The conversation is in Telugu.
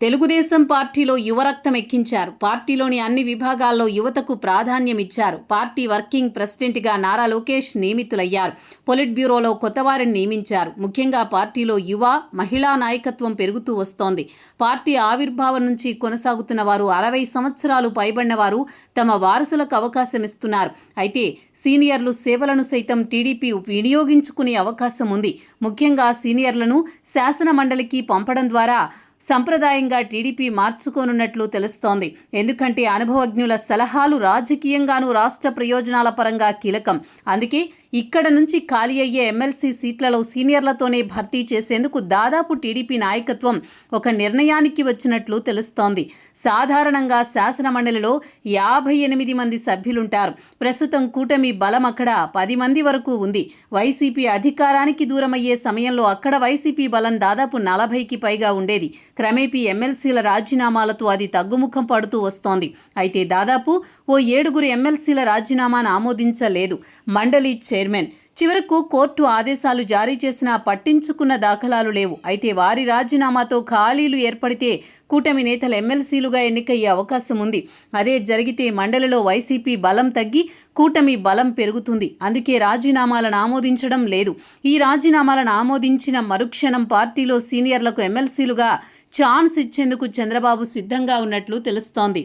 తెలుగుదేశం పార్టీలో యువరక్తం ఎక్కించారు. పార్టీలోని అన్ని విభాగాల్లో యువతకు ప్రాధాన్యం ఇచ్చారు. పార్టీ వర్కింగ్ ప్రెసిడెంట్గా నారా లోకేష్ నియమితులయ్యారు. పొలిట్ బ్యూరోలో కొత్తవారిని నియమించారు. ముఖ్యంగా పార్టీలో యువ, మహిళా నాయకత్వం పెరుగుతూ వస్తోంది. పార్టీ ఆవిర్భావం నుంచి కొనసాగుతున్న వారు 60 సంవత్సరాలు పైబడిన వారు తమ వారసులకు అవకాశం ఇస్తున్నారు. అయితే సీనియర్లు సేవలను సైతం టీడీపీ వినియోగించుకునే అవకాశం ఉంది. ముఖ్యంగా సీనియర్లను శాసన మండలికి పంపడం ద్వారా సంప్రదాయంగా టీడీపీ మార్చుకోనున్నట్లు తెలుస్తోంది. ఎందుకంటే అనుభవజ్ఞుల సలహాలు రాజకీయంగానూ రాష్ట్ర ప్రయోజనాల పరంగా కీలకం. అందుకే ఇక్కడ నుంచి ఖాళీ అయ్యే ఎమ్మెల్సీ సీట్లలో సీనియర్లతోనే భర్తీ చేసేందుకు దాదాపు టీడీపీ నాయకత్వం ఒక నిర్ణయానికి వచ్చినట్లు తెలుస్తోంది. సాధారణంగా శాసన మండలిలో 58 మంది సభ్యులుంటారు. ప్రస్తుతం కూటమి బలం అక్కడ 10 మంది వరకు ఉంది. వైసీపీ అధికారానికి దూరమయ్యే సమయంలో అక్కడ వైసీపీ బలం దాదాపు 40కి పైగా ఉండేది. క్రమేపీ ఎమ్మెల్సీల రాజీనామాలతో అది తగ్గుముఖం పడుతూ వస్తోంది. అయితే దాదాపు ఓ 7 ఎమ్మెల్సీల రాజీనామాను ఆమోదించలేదు మండలి చైర్మన్. చివరకు కోర్టు ఆదేశాలు జారీ చేసినా పట్టించుకున్న దాఖలాలు లేవు. అయితే వారి రాజీనామాతో ఖాళీలు ఏర్పడితే కూటమి నేతలు ఎమ్మెల్సీలుగా ఎన్నికయ్యే అవకాశం ఉంది. అదే జరిగితే మండలిలో వైసీపీ బలం తగ్గి కూటమి బలం పెరుగుతుంది. అందుకే రాజీనామాలను ఆమోదించడం లేదు. ఈ రాజీనామాలను ఆమోదించిన మరుక్షణం పార్టీలో సీనియర్లకు ఎమ్మెల్సీలుగా ఛాన్స్ ఇచ్చేందుకు చంద్రబాబు సిద్ధంగా ఉన్నట్లు తెలుస్తోంది.